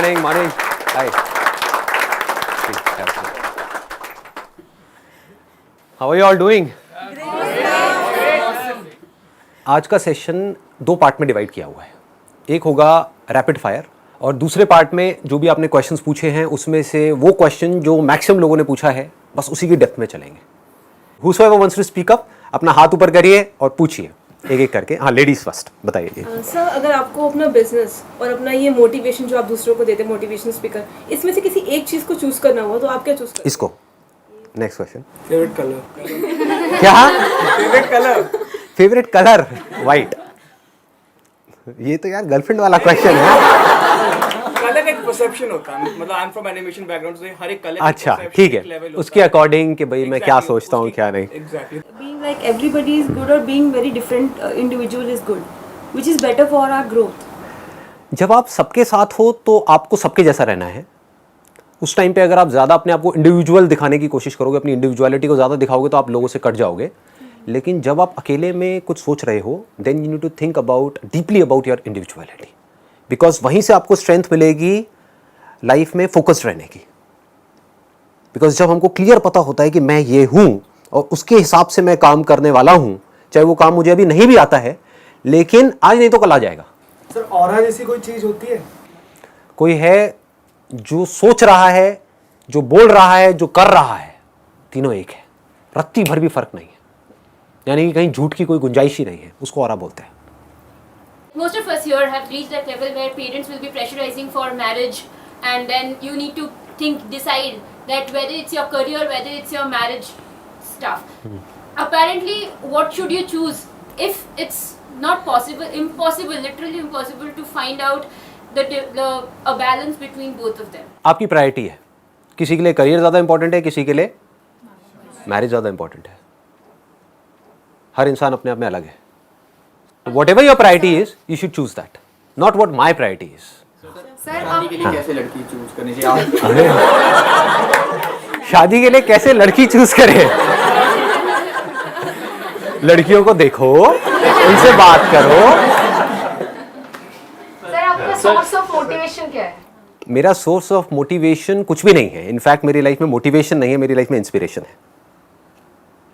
morning. Hi. How are you all doing? आज का session 2 part में डिवाइड किया हुआ है. एक होगा रैपिड फायर और दूसरे पार्ट में जो भी आपने क्वेश्चंस पूछे हैं उसमें से वो क्वेश्चन जो मैक्सिमम लोगों ने पूछा है बस उसी की डेप्थ में चलेंगे. Whosoever wants to speak up, अपना हाथ ऊपर करिए और पूछिए एक एक करके. हाँ, लेडीज फर्स्ट बताइए. सर, अगर आपको अपना बिजनेस और अपना ये मोटिवेशन जो आप दूसरों को देते हैं, मोटिवेशनल स्पीकर, इसमें से किसी एक चीज को चूज करना हुआ तो आप क्या चूज करेंगे? इसको. Next question. Favourite colour. क्या? Favourite colour. Favourite colour white. ये तो यार गर्लफ्रेंड वाला क्वेश्चन है. कलर एक परसेप्शन होता है, मतलब I am from animation background से हर एक कलर. अच्छा, ठीक है, उसके अकॉर्डिंग कि भाई मैं क्या सोचता हूँ क्या नहीं. Exactly. Being like everybody is good or being very different individual is good, which is better for our growth. जब आप सबके साथ हो तो आपको सबके जैसा रहना है. उस टाइम पे अगर आप ज़्यादा अपने आप को इंडिविजुअल दिखाने की कोशिश करोगे, अपनी इंडिविजुअलिटी को ज़्यादा दिखाओगे तो आप लोगों से कट जाओगे. लेकिन जब आप अकेले में कुछ सोच रहे हो then you need to think about deeply about your individuality, because वहीं से आपको स्ट्रेंथ मिलेगी लाइफ में फोकस्ड रहने की. बिकॉज जब हमको क्लियर पता होता है कि मैं ये हूँ और उसके हिसाब से मैं काम करने वाला हूँ, चाहे वो काम मुझे अभी नहीं भी आता है लेकिन आज नहीं तो कल आ जाएगा. सर, ऑरा जैसी कोई चीज होती है? कोई है जो सोच रहा है, जो बोल रहा है, जो कर रहा है, तीनों एक है. रत्ती भर भी फर्क नहीं है, यानी कि कहीं झूठ की कोई गुंजाइश ही नहीं है. उसको ऑरा बोलते हैं. Most of us here have reached that level where parents will be pressurizing for marriage, and then you need to decide that whether it's your career, whether it's your marriage stuff. Apparently, what should you choose if it's not possible, impossible, literally impossible to find out a balance between both of them? आपकी priority है. किसी के लिए career ज़्यादा important है, किसी के लिए मैरिज ज़्यादा इंपॉर्टेंट है. हर इंसान अपने आप में अलग है. Whatever your priority is, you should choose that, not what my priority is. शादी के लिए कैसे लड़की चूज करनी चाहिए? शादी के लिए कैसे लड़की चूज करें? लड़कियों को देखो, उनसे बात करो. सर, आपका सोर्स ऑफ मोटिवेशन क्या है? मेरा सोर्स ऑफ मोटिवेशन कुछ भी नहीं है. इनफैक्ट मेरी लाइफ में मोटिवेशन नहीं है, मेरी लाइफ में इंस्पिरेशन है.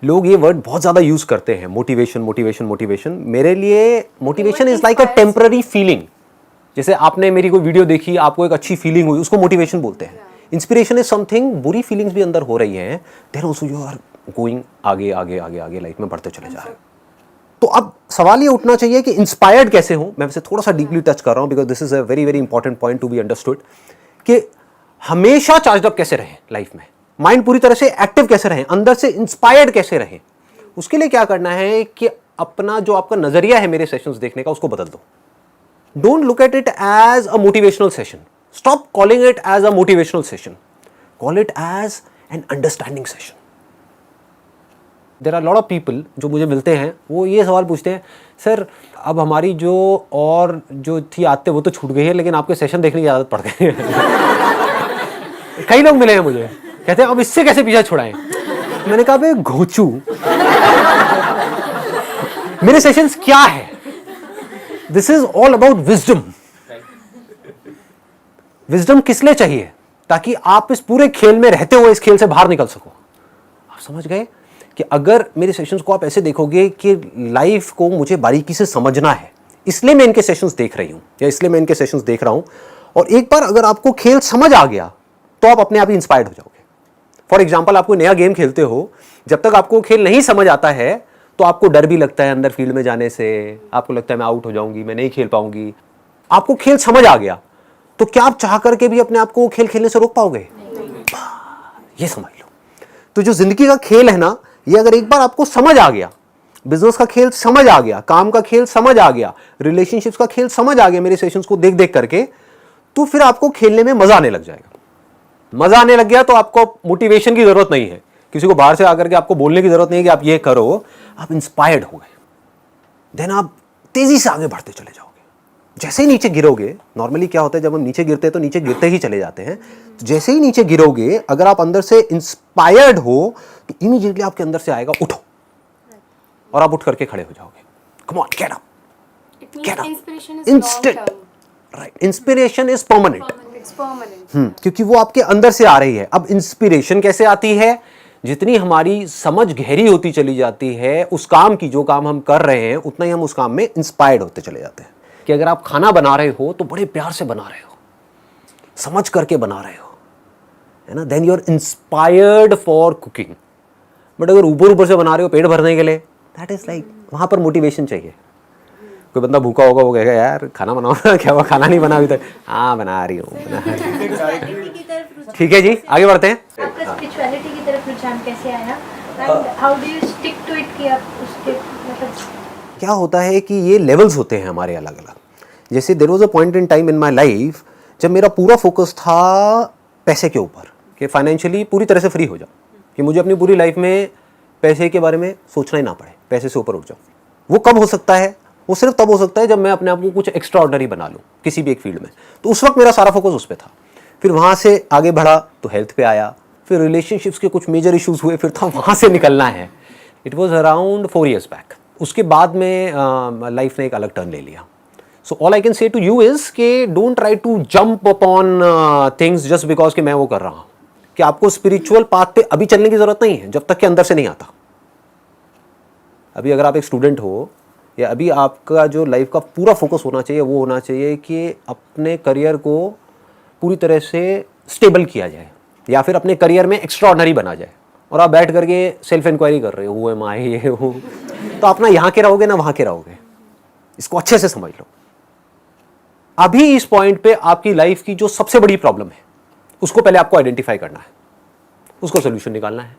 लोग ये वर्ड बहुत ज़्यादा यूज़ करते हैं, मोटिवेशन मोटिवेशन मोटिवेशन. मेरे लिए motivation is like a temporary feeling. जैसे आपने मेरी कोई वीडियो देखी, आपको एक अच्छी फीलिंग हुई, उसको मोटिवेशन बोलते हैं. इंस्पिरेशन इज समथिंग, बुरी फीलिंग्स भी अंदर हो रही हैं, then also you are going आगे आगे आगे आगे लाइफ में बढ़ते चले जा रहे हैं. तो अब सवाल ये उठना चाहिए कि इंस्पायर्ड कैसे हूँ. मैं वैसे थोड़ा सा डीपली टच कर रहा हूँ because this is a very very important point to be understood, कि हमेशा चार्ज अप कैसे रहें लाइफ में, माइंड पूरी तरह से एक्टिव कैसे रहें, अंदर से इंस्पायर्ड कैसे रहें. उसके लिए क्या करना है कि अपना जो आपका नजरिया है मेरे सेशंस देखने का उसको बदल दो. Don't look at it as a motivational session. Stop calling it as a motivational session. Call it as an understanding session. There are lot of people जो मुझे मिलते हैं, वो ये सवाल पूछते हैं, सर अब हमारी जो और जो थी आदतें वो तो छूट गई है लेकिन आपके सेशन देखने की आदत पड़ गई है. कई लोग मिले हैं मुझे, कहते हैं अब इससे कैसे पीछा छुड़ाएं. मैंने कहा बे घोचू, मेरे सेशंस क्या है? This is all about wisdom. Wisdom किस लिए चाहिए? ताकि आप इस पूरे खेल में रहते हुए इस खेल से बाहर निकल सको. आप समझ गए कि अगर मेरे सेशंस को आप ऐसे देखोगे कि लाइफ को मुझे बारीकी से समझना है, इसलिए मैं इनके सेशंस देख रही हूं या इसलिए मैं इनके सेशंस देख रहा हूं, और एक बार अगर आपको खेल समझ आ गया तो आप अपने आप ही इंस्पायर्ड हो जाओगे. फॉर एग्जाम्पल, आपको नया गेम खेलते हो, जब तक आपको खेल नहीं समझ आता है तो आपको डर भी लगता है अंदर फील्ड में जाने से. आपको लगता है मैं आउट हो जाऊंगी, मैं नहीं खेल पाऊंगी. आपको खेल समझ आ गया तो क्या आप चाह करके भी अपने आप को खेल खेलने से रोक पाओगे? ये समझ लो. तो जो जिंदगी का खेल है ना, ये अगर एक बार आपको समझ आ गया, बिजनेस का खेल समझ आ गया, काम का खेल समझ आ गया, रिलेशनशिप्स का खेल समझ आ गया मेरे सेशंस को देख देख करके, तो फिर आपको खेलने में मजा आने लग जाएगा. मजा आने लग गया तो आपको मोटिवेशन की जरूरत नहीं है, किसी को बाहर से आकर के आपको बोलने की जरूरत नहीं है कि आप ये करो. आप इंस्पायर्ड हो गए, देन आप तेजी से आगे बढ़ते चले जाओगे. जैसे ही नीचे गिरोगे, नॉर्मली क्या होता है जब हम नीचे गिरते हैं तो नीचे गिरते ही चले जाते हैं. तो जैसे ही नीचे गिरोगे, अगर आप अंदर से इंस्पायर्ड हो तो इमीडिएटली आपके अंदर से आएगा उठो, और आप उठ करके खड़े हो जाओगे. Come on, get up, It means Get up. inspiration is Instant. long term. Right. Inspiration is permanent. It's permanent. क्योंकि वो आपके अंदर से आ रही है। अब इंस्पिरेशन कैसे आती है? जितनी हमारी समझ गहरी होती चली जाती है उस काम की, जो काम हम कर रहे हैं, उतना ही हम उस काम में इंस्पायर्ड होते चले जाते हैं। कि अगर आप खाना बना रहे हो तो बड़े प्यार से बना रहे हो, समझ करके बना रहे हो, है ना, then you are inspired for cooking. But अगर ऊपर से बना रहे हो पेट भरने के लिए, दैट इज लाइक, वहां पर मोटिवेशन चाहिए। कोई बंदा भूखा होगा, वो कहेगा यार खाना बनाओ ना, क्या हुआ खाना नहीं बना अभी तक? हाँ बना रही हूँ। ठीक है जी, आगे बढ़ते हैं। आपका स्पिरिचुअलिटी की तरफ रुझान कैसे आया and how do you stick to it कि आप उसके मतलब क्या होता है कि ये लेवल्स होते हैं हमारे अलग अलग। जैसे there was a point in time in my life जब मेरा पूरा फोकस था पैसे के ऊपर, कि फाइनेंशियली पूरी तरह से फ्री हो जाऊँ, कि मुझे अपनी पूरी लाइफ में पैसे के बारे में सोचना ही ना पड़े, पैसे से ऊपर उठ जाऊँ। वो कब हो सकता है? वो सिर्फ तब हो सकता है जब मैं अपने आप को कुछ एक्स्ट्रा ऑर्डिनरी बना लूँ किसी भी एक फील्ड में। तो उस वक्त मेरा सारा फोकस उस पर था। फिर वहाँ से आगे बढ़ा तो हेल्थ पे आया, फिर रिलेशनशिप्स के कुछ मेजर इश्यूज हुए, फिर था वहाँ से निकलना है। It was around 4 years back. उसके बाद में लाइफ ने एक अलग टर्न ले लिया। So all I can say to you is के don't try to jump upon things just because कि मैं वो कर रहा हूँ। कि आपको स्पिरिचुअल पाथ पे अभी चलने की जरूरत नहीं है जब तक कि अंदर से नहीं आता। अभी अगर आप एक स्टूडेंट हो, या अभी आपका जो लाइफ का पूरा फोकस होना चाहिए वो होना चाहिए कि अपने करियर को पूरी तरह से स्टेबल किया जाए, या फिर अपने करियर में एक्स्ट्रा ऑर्डिनरी बना जाए। और आप बैठ करके सेल्फ इंक्वायरी कर रहे हो, वो एम आई ये हूँ, तो अपना यहाँ के रहोगे ना वहाँ के रहोगे। इसको अच्छे से समझ लो। अभी इस पॉइंट पे आपकी लाइफ की जो सबसे बड़ी प्रॉब्लम है उसको पहले आपको आइडेंटिफाई करना है, उसको सोल्यूशन निकालना है।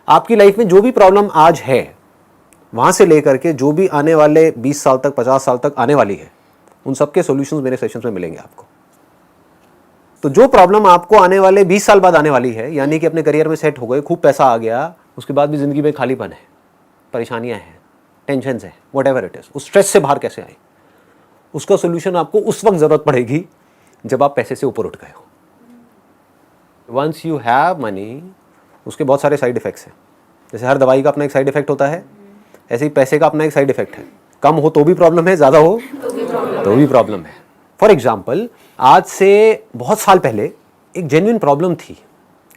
आपकी लाइफ में जो भी प्रॉब्लम आज है, वहां से लेकर के जो भी आने वाले 20 साल तक, 50 साल तक आने वाली है, उन सबके सॉल्यूशंस मेरे सेशंस में मिलेंगे आपको। तो जो प्रॉब्लम आपको आने वाले 20 साल बाद आने वाली है, यानी कि अपने करियर में सेट हो गए, खूब पैसा आ गया, उसके बाद भी जिंदगी में खालीपन है, परेशानियां हैं, टेंशन है, व्हाटएवर इट इज, उस स्ट्रेस से बाहर कैसे आए, उसका सोल्यूशन आपको उस वक्त जरूरत पड़ेगी जब आप पैसे से ऊपर उठ गए हो। वंस यू हैव मनी, उसके बहुत सारे साइड इफेक्ट्स हैं। जैसे हर दवाई का अपना एक साइड इफेक्ट होता है, ऐसे ही पैसे का अपना एक साइड इफेक्ट है। कम हो तो भी प्रॉब्लम है, ज़्यादा हो तो भी प्रॉब्लम है। फॉर एग्जाम्पल, आज से बहुत साल पहले एक जेन्युइन प्रॉब्लम थी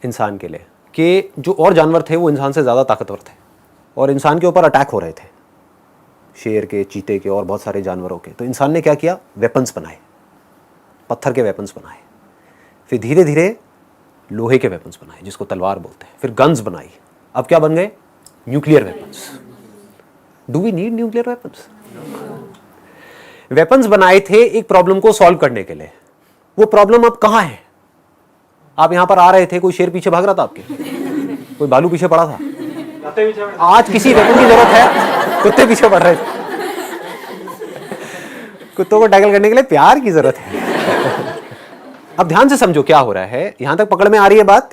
इंसान के लिए कि जो और जानवर थे वो इंसान से ज़्यादा ताकतवर थे और इंसान के ऊपर अटैक हो रहे थे, शेर के, चीते के और बहुत सारे जानवरों के। तो इंसान ने क्या किया? वेपन्स बनाए, पत्थर के वेपन्स बनाए, फिर धीरे धीरे लोहे के वेपन्स बनाए जिसको तलवार बोलते हैं, फिर गन्स बनाई। अब क्या बन गए? Nuclear weapons. Do we need nuclear weapons? Weapons बनाए थे एक प्रॉब्लम को सॉल्व करने के लिए। वो प्रॉब्लम अब कहां है? आप यहां पर आ रहे थे, कोई शेर पीछे भाग रहा था आपके, कोई भालू पीछे पड़ा था, आज किसी वेपन की जरूरत है? कुत्ते पीछे पड़ रहे थे। कुत्तों को टैकल करने के लिए प्यार की जरूरत है। अब ध्यान से समझो क्या हो रहा है, यहां तक पकड़ में आ रही है बात?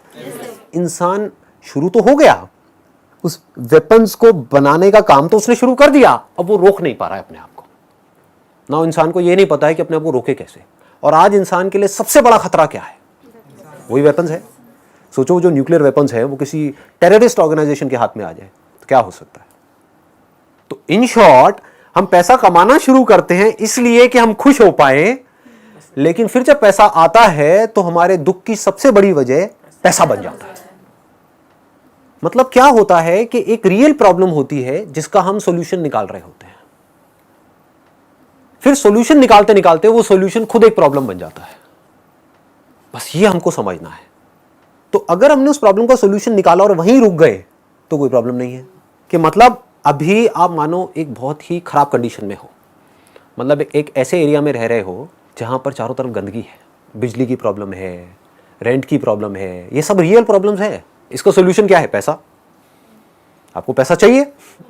इंसान शुरू तो हो गया, उस वेपन्स को बनाने का काम तो उसने शुरू कर दिया, अब वो रोक नहीं पा रहा है अपने आप को ना। इंसान को ये नहीं पता है कि अपने आप को रोके कैसे। और आज इंसान के लिए सबसे बड़ा खतरा क्या है? वही वेपन्स है। सोचो जो न्यूक्लियर वेपन्स है वो किसी टेररिस्ट ऑर्गेनाइजेशन के हाथ में आ जाए तो क्या हो सकता है? तो इन शॉर्ट, हम पैसा कमाना शुरू करते हैं इसलिए कि हम खुश हो पाए, लेकिन फिर जब पैसा आता है तो हमारे दुख की सबसे बड़ी वजह पैसा बन जाता है। मतलब क्या होता है कि एक रियल प्रॉब्लम होती है जिसका हम सॉल्यूशन निकाल रहे होते हैं, फिर सॉल्यूशन निकालते निकालते वो सॉल्यूशन खुद एक प्रॉब्लम बन जाता है। बस ये हमको समझना है। तो अगर हमने उस प्रॉब्लम का सॉल्यूशन निकाला और वहीं रुक गए तो कोई प्रॉब्लम नहीं है। कि मतलब अभी आप मानो एक बहुत ही खराब कंडीशन में हो, मतलब एक ऐसे एरिया में रह रहे हो जहां पर चारों तरफ गंदगी है, बिजली की प्रॉब्लम है, रेंट की प्रॉब्लम है, ये सब रियल प्रॉब्लम्स है। इसका सॉल्यूशन क्या है? पैसा। आपको पैसा चाहिए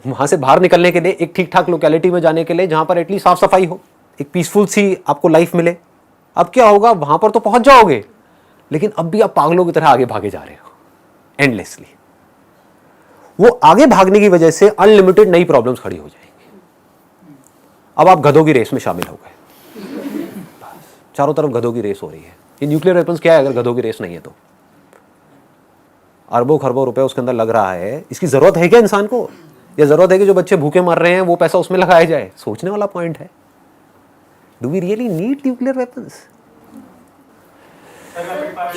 वहां से बाहर निकलने के लिए, एक ठीक ठाक लोकेलिटी में जाने के लिए जहां पर एटलीस्ट साफ सफाई हो, एक पीसफुल सी आपको लाइफ मिले। अब क्या होगा? वहां पर तो पहुंच जाओगे, लेकिन अब भी आप पागलों की तरह आगे भागे जा रहे हो एंडलेसली। वो आगे भागने की वजह से अनलिमिटेड नई प्रॉब्लम्स खड़ी हो जाएंगी। अब आप गधों की रेस में शामिल हो गए, चारों तरफ गधों की रेस हो रही है। ये न्यूक्लियर वेपन्स क्या है अगर गधों की रेस नहीं है तो? अरबों खरबों रुपए उसके अंदर लग रहा है। इसकी जरूरत है क्या इंसान को? या जरूरत है कि जो बच्चे भूखे मर रहे हैं वो पैसा उसमें लगाया जाए? सोचने वाला पॉइंट है। Do we really need nuclear weapons?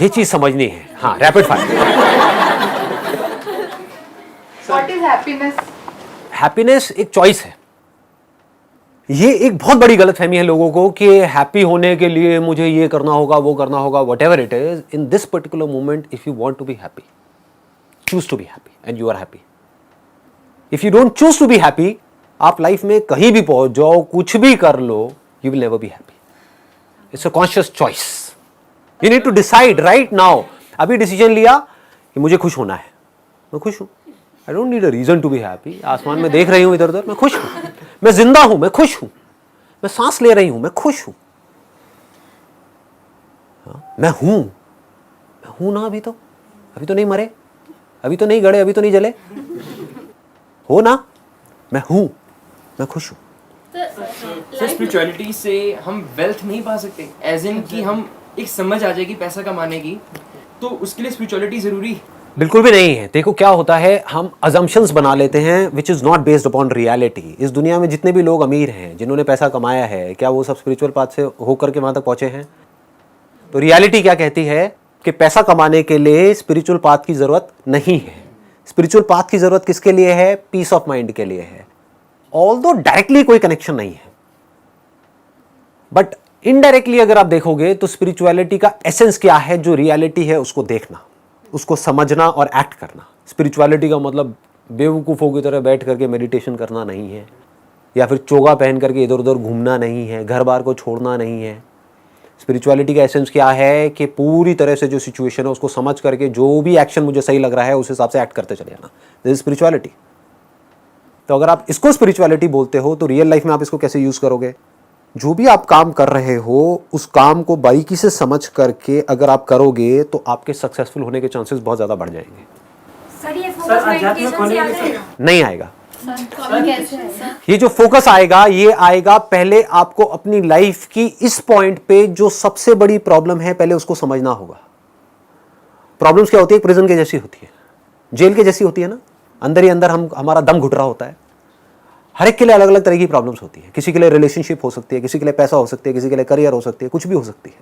ये चीज समझनी है। हाँ, rapid fire. What is happiness? Happiness एक चॉइस है। ये एक बहुत बड़ी गलतफहमी है लोगों को कि हैप्पी होने के लिए मुझे ये करना होगा, वो करना होगा, whatever it is. In this particular moment, if you want to be happy, choose to be happy and you are happy. If you don't choose to be happy, आप लाइफ में कहीं भी पहुंच जाओ, कुछ भी कर लो, you will never be happy. It's a conscious choice. You need to decide right now. अभी डिसीजन लिया कि मुझे खुश होना है, मैं खुश हूं। I don't need a reason to be happy. आसमान में देख रही हूं इधर उधर, मैं खुश हूं। मैं जिंदा हूं, मैं खुश हूं। मैं सांस ले रही हूं, मैं खुश हूं। मैं हूं ना। अभी तो नहीं मरे, अभी तो नहीं गड़े, अभी तो नहीं जले। हो ना, मैं हूं, मैं खुश हूं। सर स्पिरिचुअलिटी से हम वेल्थ नहीं पा सकते, एज इन कि हम एक समझ आ जाएगी पैसा कमाने की, तो उसके लिए स्पिरिचुअलिटी जरूरी? बिल्कुल भी नहीं है। देखो क्या होता है, हम अजम्पशंस बना लेते हैं which is not based upon reality. इस दुनिया में जितने भी लोग अमीर हैं, जिन्होंने पैसा कमाया है, क्या वो सब स्पिरिचुअल पाथ से होकर के वहां तक पहुंचे हैं? तो रियलिटी क्या कहती है कि पैसा कमाने के लिए स्पिरिचुअल पाथ की जरूरत नहीं है। स्पिरिचुअल पाथ की जरूरत किसके लिए है? पीस ऑफ माइंड के लिए है। ऑल्दो डायरेक्टली कोई कनेक्शन नहीं है, बट इनडायरेक्टली अगर आप देखोगे तो स्पिरिचुअलिटी का एसेंस क्या है? जो रियलिटी है उसको देखना, उसको समझना और एक्ट करना। स्पिरिचुअलिटी का मतलब बेवकूफ़ों की तरह बैठ करके मेडिटेशन करना नहीं है, या फिर चोगा पहन करके इधर उधर घूमना नहीं है, घर बार को छोड़ना नहीं है। स्पिरिचुअलिटी का एसेंस क्या है कि पूरी तरह से जो सिचुएशन है उसको समझ करके जो भी एक्शन मुझे सही लग रहा है उस हिसाब से एक्ट करते चले जाना। This is spirituality. तो अगर आप इसको स्पिरिचुअलिटी बोलते हो तो रियल लाइफ में आप इसको कैसे यूज करोगे? जो भी आप काम कर रहे हो उस काम को बारीकी से समझ करके अगर आप करोगे तो आपके सक्सेसफुल होने के चांसेस बहुत ज़्यादा बढ़ जाएंगे। सर ये फोकस मेडिटेशन से आ जाएगा? नहीं आएगा। कैसे है? ये जो फोकस आएगा ये आएगा पहले आपको अपनी लाइफ की इस पॉइंट पे जो सबसे बड़ी प्रॉब्लम है पहले उसको समझना होगा। प्रॉब्लम्स क्या होती है? प्रिजन के जैसी होती है, जेल के जैसी होती है ना। अंदर ही अंदर हमारा दम घुट रहा होता है। हर एक के लिए अलग अलग तरह की प्रॉब्लम्स होती है। किसी के लिए रिलेशनशिप हो सकती है, किसी के लिए पैसा हो सकती है, किसी के लिए करियर हो सकती है, कुछ भी हो सकती है।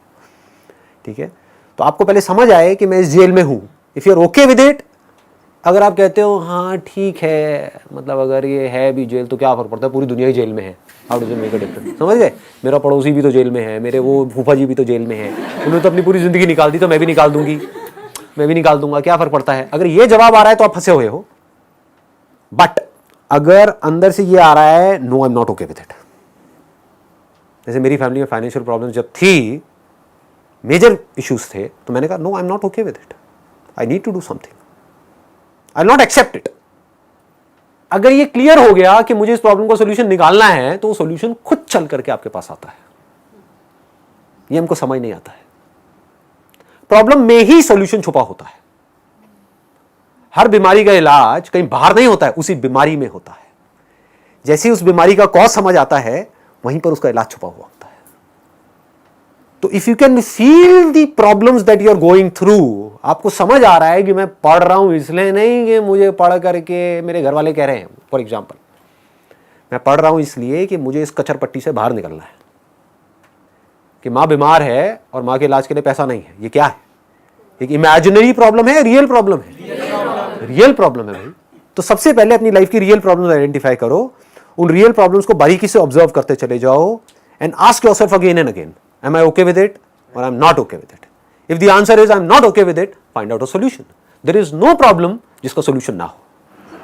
ठीक है, तो आपको पहले समझ आए कि मैं इस जेल में हूं। If you are okay with it, अगर आप कहते हो हाँ ठीक है, मतलब अगर ये है भी जेल तो क्या फर्क पड़ता है, पूरी दुनिया ही जेल में है, how does it make a difference? समझ गए? मेरा पड़ोसी भी तो जेल में है, मेरे वो फूफा जी भी तो जेल में है, उन्होंने तो अपनी पूरी जिंदगी निकाल दी, तो मैं भी निकाल दूंगी, मैं भी निकाल दूंगा, क्या फर्क पड़ता है? अगर ये जवाब आ रहा है तो आप फंसे हुए हो। बट अगर अंदर से ये आ रहा है no I am not okay with it, जैसे मेरी फैमिली में फाइनेंशियल प्रॉब्लम जब थी, मेजर इश्यूज थे, तो मैंने कहा no I am not okay with it, I need to do something, I will not accept it. अगर ये क्लियर हो गया कि मुझे इस प्रॉब्लम का सोल्यूशन निकालना है तो वो सोल्यूशन खुद चल करके आपके पास आता है। ये हमको समझ नहीं आता है। प्रॉब्लम में ही सोल्यूशन छुपा होता है। हर बीमारी का इलाज कहीं बाहर नहीं होता है, उसी बीमारी में होता है। जैसे ही उस बीमारी का कॉज समझ आता है वहीं पर उसका इलाज छुपा हुआ होता है। तो if you can feel the problems that you are going through, आपको समझ आ रहा है कि मैं पढ़ रहा हूं इसलिए नहीं कि मुझे पढ़ करके मेरे घर वाले कह रहे हैं, फॉर एग्जाम्पल मैं पढ़ रहा हूं इसलिए कि मुझे इस कचर पट्टी से बाहर निकलना है, कि माँ बीमार है और माँ के इलाज के लिए पैसा नहीं है। ये क्या है? एक इमेजिनरी प्रॉब्लम है, रियल प्रॉब्लम है? रियल प्रॉब्लम है भाई। तो सबसे पहले अपनी लाइफ की रियल प्रॉब्लम्स आइडेंटिफाई करो, उन रियल प्रॉब्लम्स को बारीकी से ऑब्जर्व करते चले जाओ and ask yourself again and again, am I okay with it or I'm not okay with it? If the answer is I'm not okay with it, find out a solution. There is no problem जिसका solution ना हो।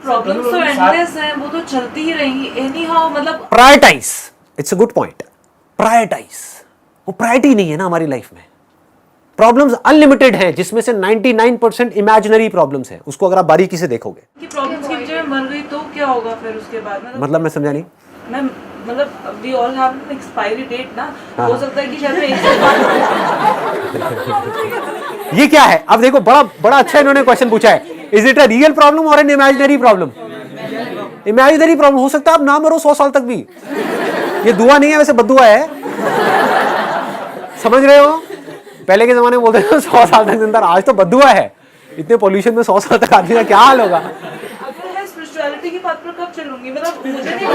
Problem तो endless है, वो तो चलती ही रहेंगी any how, मतलब Prioritize. It's a good point. Prioritize. वो प्रायोरिटी नहीं है ना हमारी लाइफ में। प्रॉब्लम्स अनलिमिटेड हैं, जिसमें से 99% इमेजिनरी प्रॉब्लम्स हैं। उसको अगर आप बारीकी से देखोगे, कि प्रॉब्लम्स की वजह में मर गई तो क्या होगा फिर उसके बाद? मतलब मैं समझा नहीं। मैं मतलब we all have an expiry date ना, हो सकता है कि शायद मैं ये क्या है? अब देखो, बड़ा बड़ा अच्छा इन्होंने क्वेश्चन पूछा है। Is it a real problem और an imaginary problem? Imaginary problem हो सकता है आप ना मरो 100 साल तक भी। ये दुआ नहीं है, वैसे बद्दुआ है। समझ रहे हो? पहले के जमाने में बोलते थे 100 साल तक जिंदा, आज तो बद्दुआ है। इतने पोल्यूशन में 100 साल तक आदमी का क्या हाल होगा? अगर मैं स्पिरिचुअलिटी की बात पर कब चलूंगी, मतलब मुझे नहीं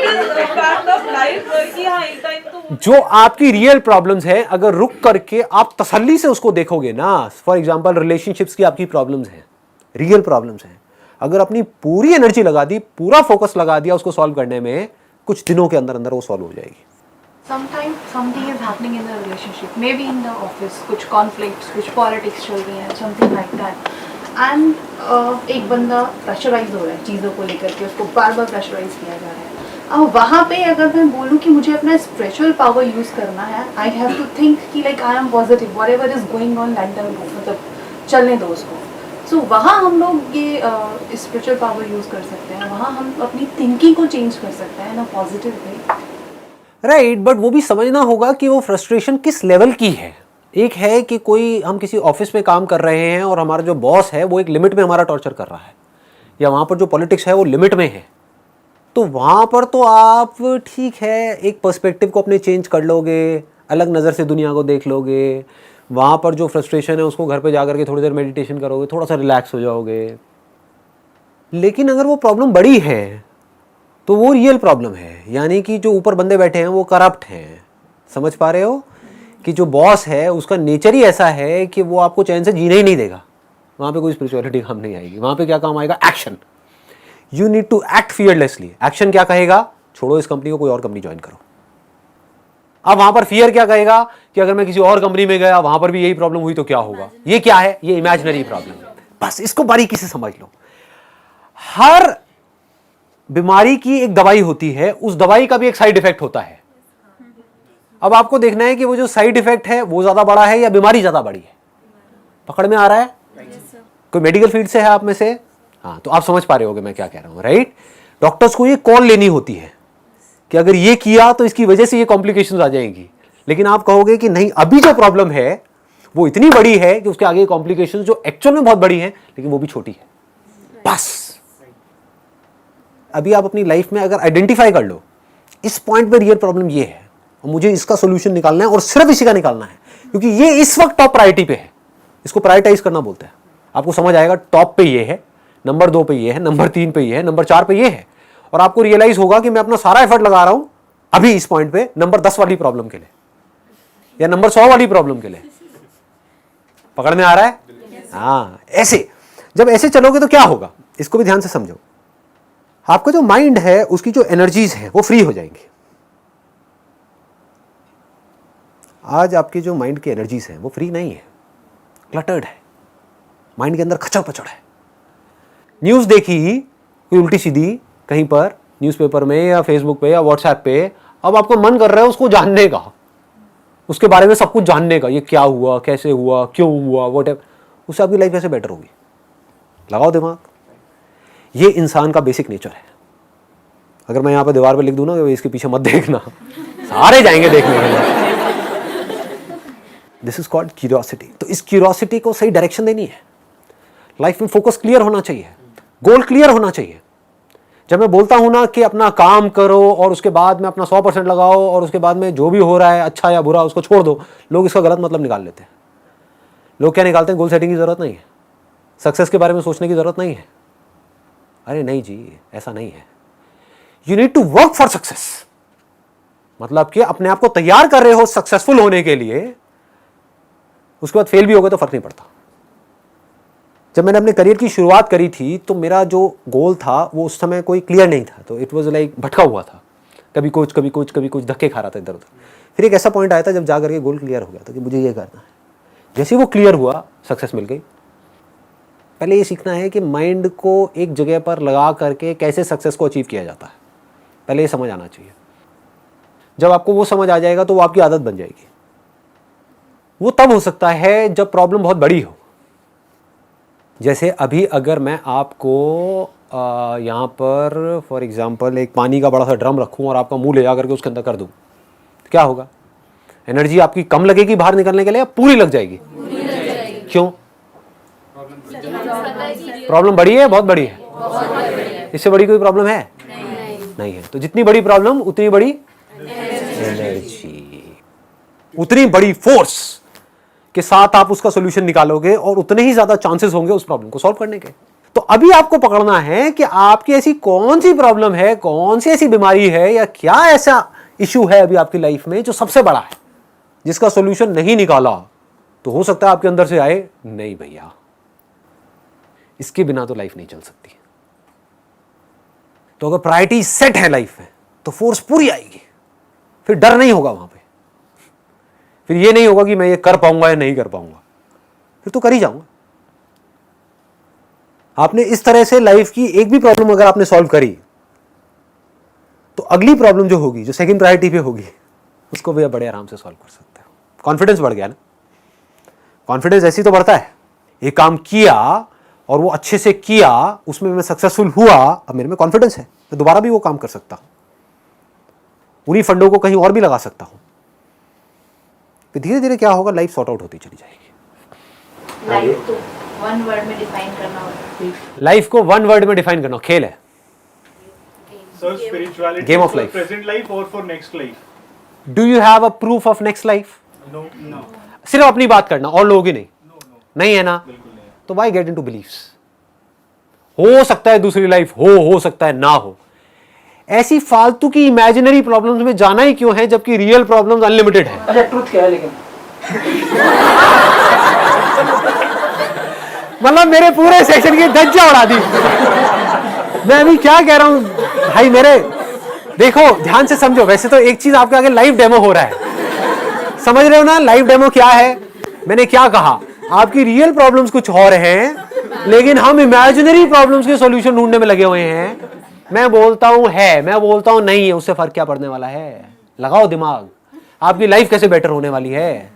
लगता फैक्ट ऑफ लाइफ कि हाँ एक टाइम तो जो आपकी रियल प्रॉब्लम्स है, अगर रुक करके आप तसल्ली से उसको देखोगे ना, फॉर एग्जांपल रिलेशनशिप्स की आपकी प्रॉब्लम्स हैं, रियल प्रॉब्लम्स हैं, अगर अपनी पूरी एनर्जी लगा दी, पूरा फोकस लगा दिया उसको सॉल्व करने में, कुछ दिनों के अंदर अंदर वो सॉल्व हो जाएगी। Sometimes something is happening in the relationship, maybe in the office, कुछ conflicts, कुछ politics चल रही हैं, something like that. And एक बंदा प्रेशराइज हो रहा है चीज़ों को लेकर के, उसको बार बार प्रेशराइज किया जा रहा है। अब वहाँ पे अगर मैं बोलूँ कि मुझे अपना स्पिरिचुअल पावर यूज़ करना है, आई हैव टू थिंक कि like I am positive, whatever is going on let them go, मतलब चलने दो उसको। सो वहाँ हम लोग ये स्पिरिचुअल पावर यूज़ कर सकते हैं, वहाँ हम अपनी थिंकिंग को चेंज कर सकते हैं ना पॉजिटिव वे। राइट, बट वो भी समझना होगा कि वो फ्रस्ट्रेशन किस लेवल की है। एक है कि कोई हम किसी ऑफिस में काम कर रहे हैं और हमारा जो बॉस है वो एक लिमिट में हमारा टॉर्चर कर रहा है, या वहाँ पर जो पॉलिटिक्स है वो लिमिट में है, तो वहाँ पर तो आप ठीक है एक पर्सपेक्टिव को अपने चेंज कर लोगे, अलग नज़र से दुनिया को देख लोगे, वहाँ पर जो फ्रस्ट्रेशन है उसको घर पे जा करके थोड़ी देर मेडिटेशन करोगे, थोड़ा सा रिलैक्स हो जाओगे। लेकिन अगर वो प्रॉब्लम बड़ी है तो वो रियल प्रॉब्लम है, यानी कि जो ऊपर बंदे बैठे हैं वो करप्ट हैं। समझ पा रहे हो कि जो बॉस है उसका नेचर ही ऐसा है कि वो आपको चैन से जीने ही नहीं देगा। वहाँ पे कोई स्पिरिचुअलिटी काम नहीं आएगी, वहाँ पे क्या काम आएगा? Action. You need to act fearlessly. Action क्या कहेगा? छोड़ो इस कंपनी को, कोई और कंपनी ज्वाइन करो। अब वहाँ पर फियर क्या कहेगा कि अगर मैं किसी और कंपनी में गया, वहाँ पर भी यही प्रॉब्लम हुई तो क्या होगा? ये क्या है? ये इमेजिनरी प्रॉब्लम है। बस इसको बारीकी से समझ लो। हर बीमारी की एक दवाई होती है, उस दवाई का भी एक साइड इफेक्ट होता है। अब आपको देखना है कि वो जो साइड इफेक्ट है वो ज्यादा बड़ा है या बीमारी ज्यादा बड़ी है। पकड़ में आ रहा है? कोई मेडिकल फील्ड से है आप में से? हाँ, तो आप समझ पा रहे होगे मैं क्या कह रहा हूँ, राइट? डॉक्टर्स को ये कॉल लेनी होती है कि अगर ये किया तो इसकी वजह से ये कॉम्प्लिकेशंस आ जाएंगी, लेकिन आप कहोगे कि नहीं, अभी जो प्रॉब्लम है वो इतनी बड़ी है कि उसके आगे कॉम्प्लिकेशंस जो एक्चुअल में बहुत बड़ी है लेकिन वो भी छोटी है। बस अभी आप अपनी लाइफ में अगर आइडेंटिफाई कर लो इस पॉइंट पे रियल प्रॉब्लम ये है और मुझे इसका सोल्यूशन निकालना है और सिर्फ इसी का निकालना है, क्योंकि ये इस वक्त टॉप प्रायोरिटी पे है। इसको प्रायोरिटाइज करना बोलते हैं। आपको समझ आएगा टॉप पे ये है, नंबर 2 पे ये है, नंबर 3 पे ये है, नंबर 4 पे ये है, और आपको रियलाइज होगा कि मैं अपना सारा एफर्ट लगा रहा हूं अभी इस पॉइंट पे नंबर 10 वाली प्रॉब्लम के लिए या नंबर 100 वाली प्रॉब्लम के लिए। पकड़ में आ रहा है? हाँ, ऐसे जब ऐसे चलोगे तो क्या होगा, इसको भी ध्यान से समझो। आपका जो माइंड है उसकी जो एनर्जीज है वो फ्री हो जाएंगी। आज आपकी जो माइंड की एनर्जीज है वो फ्री नहीं है, क्लटर्ड है, माइंड के अंदर खचड़ पचड़ है। न्यूज़ देखी कोई उल्टी सीधी कहीं पर न्यूज़पेपर में या फेसबुक पे या व्हाट्सएप पे, अब आपको मन कर रहा है उसको जानने का, उसके बारे में सब कुछ जानने का, ये क्या हुआ, कैसे हुआ, क्यों हुआ, व्हाटएवर, उससे आपकी लाइफ कैसे बेटर होगी? लगाओ दिमाग। ये इंसान का बेसिक नेचर है। अगर मैं यहाँ पे दीवार पे लिख दूं ना कि इसके पीछे मत देखना, सारे जाएंगे देखने के लिए। This is called curiosity. तो इस क्यूरियोसिटी को सही डायरेक्शन देनी है। लाइफ में फोकस क्लियर होना चाहिए, गोल क्लियर होना चाहिए। जब मैं बोलता हूं ना कि अपना काम करो और उसके बाद में अपना 100% लगाओ और उसके बाद में जो भी हो रहा है अच्छा या बुरा उसको छोड़ दो, लोग इसका गलत मतलब निकाल लेते हैं। लोग क्या निकालते हैं? गोल सेटिंग की जरूरत नहीं है, सक्सेस के बारे में सोचने की जरूरत नहीं है। अरे नहीं जी, ऐसा नहीं है। You need to work for success, मतलब कि अपने आप को तैयार कर रहे हो सक्सेसफुल होने के लिए, उसके बाद फेल भी हो गए तो फर्क नहीं पड़ता। जब मैंने अपने करियर की शुरुआत करी थी तो मेरा जो गोल था वो उस समय कोई क्लियर नहीं था, तो इट वाज लाइक भटका हुआ था, कभी कुछ कभी कुछ कभी कुछ, धक्के खा रहा था इधर उधर। फिर एक ऐसा पॉइंट आया था जब जा करके गोल क्लियर हो गया था कि मुझे ये करना है। जैसे वो क्लियर हुआ, सक्सेस मिल गई। पहले ये सीखना है कि माइंड को एक जगह पर लगा करके कैसे सक्सेस को अचीव किया जाता है, पहले ये समझ आना चाहिए। जब आपको वो समझ आ जाएगा तो वो आपकी आदत बन जाएगी। वो तब हो सकता है जब प्रॉब्लम बहुत बड़ी हो। जैसे अभी अगर मैं आपको यहाँ पर फॉर एग्जांपल एक पानी का बड़ा सा ड्रम रखूँ और आपका मुंह ले जा करके उसके अंदर कर दूँ, क्या होगा? एनर्जी आपकी कम लगेगी बाहर निकलने के लिए या पूरी लग जाएगी? क्यों? प्रॉब्लम बड़ी है, बहुत बड़ी है। इससे बड़ी कोई प्रॉब्लम है? नहीं है। तो जितनी बड़ी प्रॉब्लम उतनी बड़ी एनर्जी, उतनी बड़ी फोर्स के साथ आप उसका सॉल्यूशन निकालोगे और उतने ही ज्यादा चांसेस होंगे उस प्रॉब्लम को सॉल्व करने के। तो अभी आपको पकड़ना है कि आपकी ऐसी कौन सी प्रॉब्लम है, कौन सी ऐसी बीमारी है या क्या ऐसा इश्यू है अभी आपकी लाइफ में जो सबसे बड़ा है, जिसका सॉल्यूशन नहीं निकाला तो हो सकता है आपके अंदर से आए, नहीं भैया इसके बिना तो लाइफ नहीं चल सकती। तो अगर प्रायोरिटी सेट है लाइफ में तो फोर्स पूरी आएगी, फिर डर नहीं होगा वहां पे, फिर ये नहीं होगा कि मैं ये कर पाऊंगा या नहीं कर पाऊंगा, फिर तो कर ही जाऊंगा। आपने इस तरह से लाइफ की एक भी प्रॉब्लम अगर आपने सॉल्व करी तो अगली प्रॉब्लम जो होगी, जो सेकंड प्रायोरिटी पे होगी, उसको भी आप बड़े आराम से सॉल्व कर सकते हो। कॉन्फिडेंस बढ़ गया ना। कॉन्फिडेंस ऐसी तो बढ़ता है, एक काम किया और वो अच्छे से किया, उसमें मैं सक्सेसफुल हुआ, अब मेरे में कॉन्फिडेंस है, मैं दोबारा भी वो काम कर सकता हूं, उन्हीं फंडों को कहीं और भी लगा सकता हूं। फिर धीरे धीरे क्या होगा, लाइफ सॉर्ट आउट होती चली जाएगी। लाइफ तो वन वर्ड में डिफाइन करना होगा। लाइफ को वन वर्ड में डिफाइन करना, खेल है, Sir, spirituality Game of for life. present life or for next life? Do you have a proof of next life? No, no, सिर्फ अपनी बात करना और लोगों की नहीं, नहीं है ना, बिल्कुल नहीं। तो वाई गेट इनटू बिलीफ्स? हो सकता है दूसरी लाइफ हो सकता है ना हो, ऐसी फालतू की इमेजिनरी प्रॉब्लम्स में जाना ही क्यों है जबकि रियल प्रॉब्लम्स अनलिमिटेड है। अच्छा ट्रुथ क्या है लेकिन? मतलब मेरे पूरे सेशन की धज्जियां उड़ा दी। मैं अभी क्या कह रहा हूं भाई मेरे, देखो ध्यान से समझो। वैसे तो एक चीज आपके आगे लाइव डेमो हो रहा है, समझ रहे हो ना लाइव डेमो क्या है। मैंने क्या कहा, आपकी रियल प्रॉब्लम्स कुछ और हैं, लेकिन हम इमेजिनरी प्रॉब्लम्स के सॉल्यूशन ढूंढने में लगे हुए हैं। मैं बोलता हूं है, मैं बोलता हूं नहीं है, उससे फर्क क्या पड़ने वाला है? लगाओ दिमाग, आपकी लाइफ कैसे बेटर होने वाली है।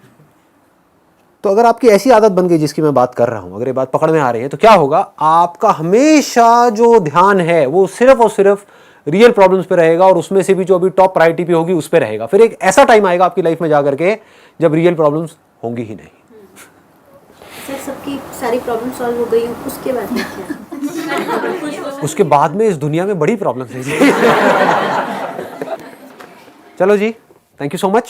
तो अगर आपकी ऐसी आदत बन गई जिसकी मैं बात कर रहा हूं, अगर ये बात पकड़ में आ रही है, तो क्या होगा, आपका हमेशा जो ध्यान है वो सिर्फ और सिर्फ रियल प्रॉब्लम्स पे रहेगा, और उसमें से भी जो अभी टॉप प्रायोरिटी पे होगी उस पे रहेगा। फिर एक ऐसा टाइम आएगा आपकी लाइफ में जाकर के जब रियल प्रॉब्लम्स होंगी ही नहीं। सर सबकी सारी प्रॉब्लम सॉल्व हो गई हो, उसके बाद में क्या? उसके बाद में इस दुनिया में बड़ी प्रॉब्लम्स है जी। चलो जी, थैंक यू सो मच।